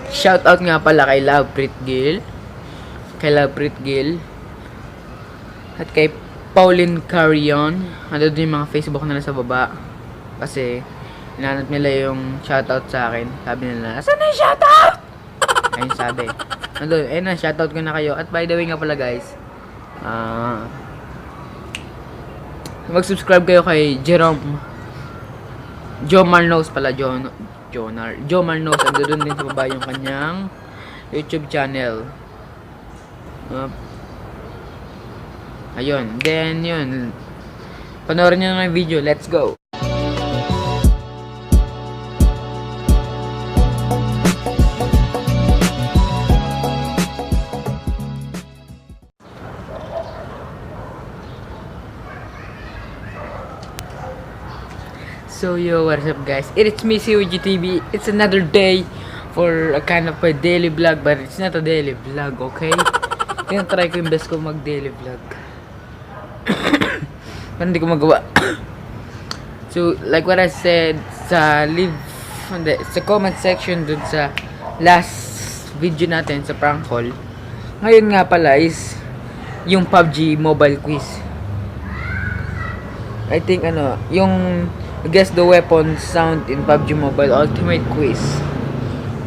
Shoutout nga pala kay Loveprit Gill. Kay Loveprit Gill. At kay Pauline Carrion. Ano din yung mga Facebook nila sa baba. Kasi, inanap nila yung shoutout sa akin. Sabi nila, asan na yung shoutout? Ayun sabi. Nandun, ayun na, shoutout ko na kayo. At by the way nga pala guys, mag-subscribe kayo kay GEOMAR knows pala, GEOMAR knows. Ando dun din sa baba yung kanyang YouTube channel. Ayun, then yun, panoorin nyo na yung video. Let's go. So yo, what's up guys? It's me, COGTV. It's another day for a kind of a daily vlog, but it's not a daily vlog, okay? Try ko yung best ko mag daily vlog. Pero hindi ko magawa. So, like what I said sa comment section dun sa last video natin sa prank call. Ngayon nga pala is yung PUBG mobile quiz. I think yung guess the weapon sound in PUBG Mobile Ultimate Quiz.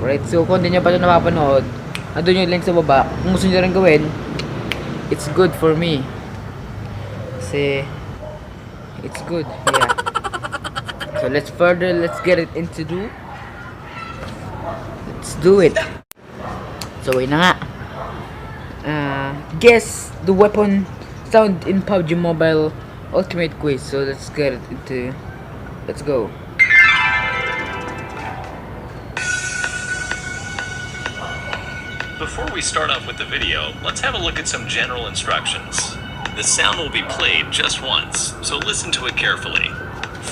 Right, so kung hindi nyo pa ito napapanood, andun yung link sa baba. Kung gusto nyo rin gawin, it's good for me. Kasi, it's good, yeah. So let's get it into let's do it. So wait na nga. Guess the weapon sound in PUBG Mobile Ultimate Quiz. So let's get it into. Let's go. Before we start off with the video, let's have a look at some general instructions. The sound will be played just once, so listen to it carefully.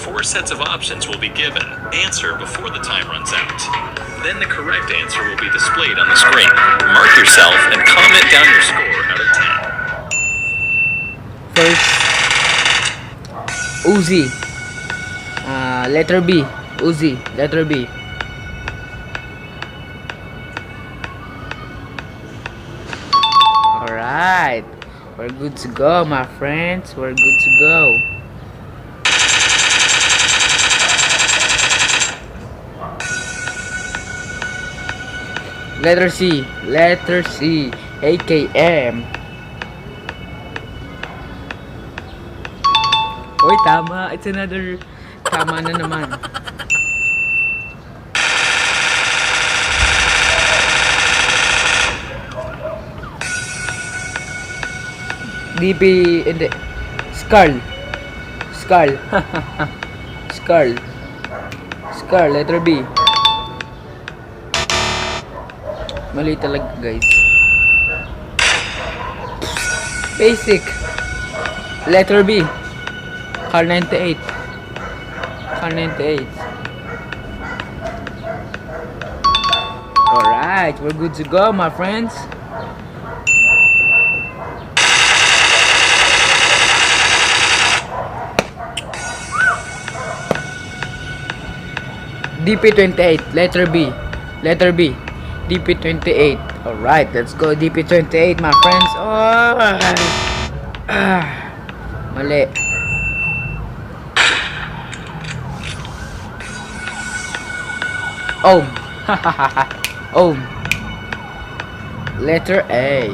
4 sets of options will be given. Answer before the time runs out. Then the correct answer will be displayed on the screen. Mark yourself and comment down your score out of 10. First, Uzi. Letter B. Uzi. Letter B. Alright. We're good to go, my friends. We're good to go. Letter C. Letter C. AKM. Uy, tama. It's another... Tama na naman. DP, hindi. Skull. Skull. Skull. Skull, letter B. Mali talaga, guys. Basic. Letter B. Car 98. Car 98. Alright, we're good to go, my friends. DP28, letter B. Letter B. DP28. Alright, let's go DP28, my friends. Oh, mali. Ohm. Ohm. Letter A.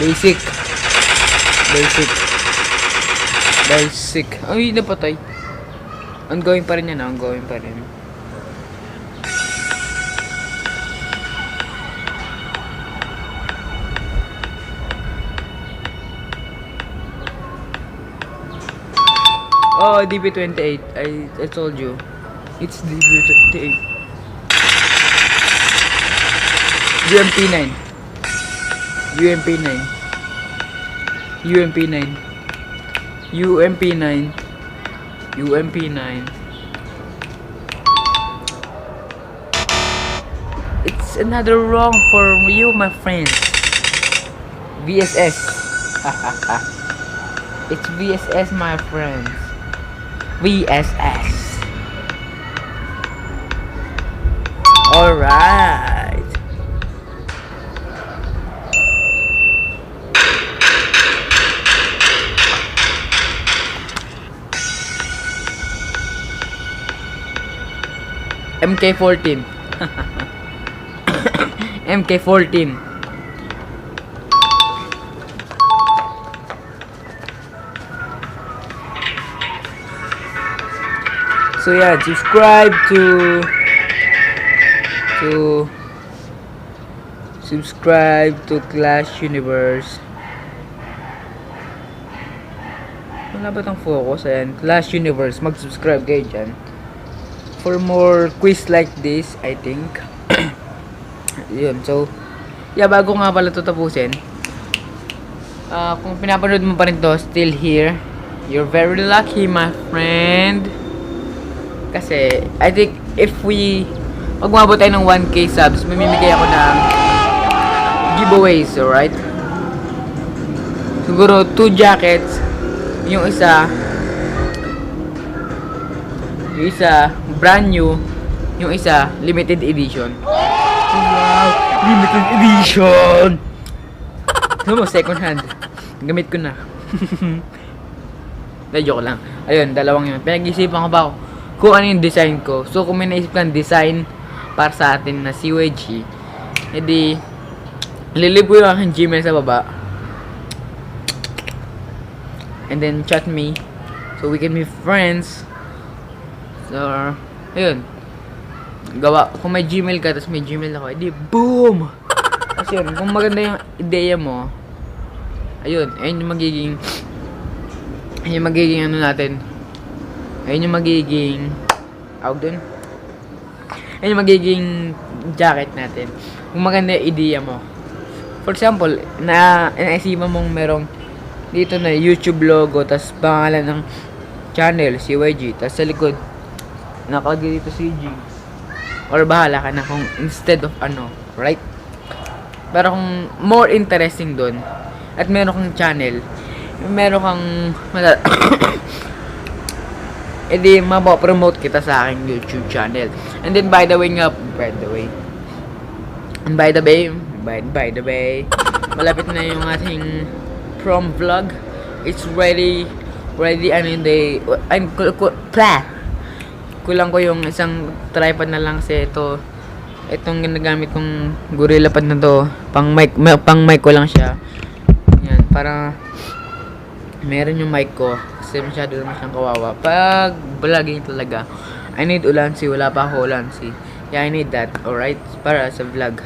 Basic. Basic. Basic. Ay, napatay. Ongoing pa rin yan, ongoing pa rin. Oh, DP28. I told you. It's DP28. UMP9. UMP9. UMP9. UMP9. UMP9. It's another wrong for you, my friend. VSS. It's VSS, my friends. VSS. Alright. MK14. MK14. So yeah, subscribe to Clash Universe. Wala ba tong focus? Ayan, Clash Universe. Mag-subscribe kayo dyan. For more quiz like this, I think. Yun, so yeah, bago nga pala ito tapusin, kung pinapanood mo pa rin to, still here, you're very lucky, my friend. Kasi I think if pag umabot tayo ng 1k subs, mamimigay ako ng giveaways, alright? Siguro 2 jackets. Yung isa brand new, yung isa limited edition. Wow, limited edition. Ano mo, second hand. Gamit ko na. Joke lang. Ayun, dalawang yun. Pinag-isipan ko ba ako kung ano yung design ko. So kung may naisip kang design para sa atin na CYG, edi lilib ko yung aking Gmail sa baba, and then chat me so we can be friends. So ayun, gawa kung may Gmail ka tapos may Gmail ako, edi boom. Kasi yun, kung maganda yung ideya mo, ayun yung magiging ano natin, ayun yung magiging ayun yung magiging jacket natin kung maganda yung ideya mo. For example, naisipan mong merong dito na YouTube logo, tas pangalan ng channel CYG, tas sa likod nakalagay dito CG, or bahala ka na kung instead of right? Pero kung more interesting dun at meron kang channel, meron kang edi mapopromote kita sa aking YouTube channel. And then by the way, malapit na yung ating prom vlog. It's ready kulang ko yung isang tripod na lang kasi itong ginagamit kong GORILLAPOD na to, pang mic ko lang siya. Yan, para meron yung mic ko kasi masyado naman siyang kawawa pag vlogging talaga. I need ulansi, wala pa ako ulansi. Yeah, I need that, alright, para sa vlog.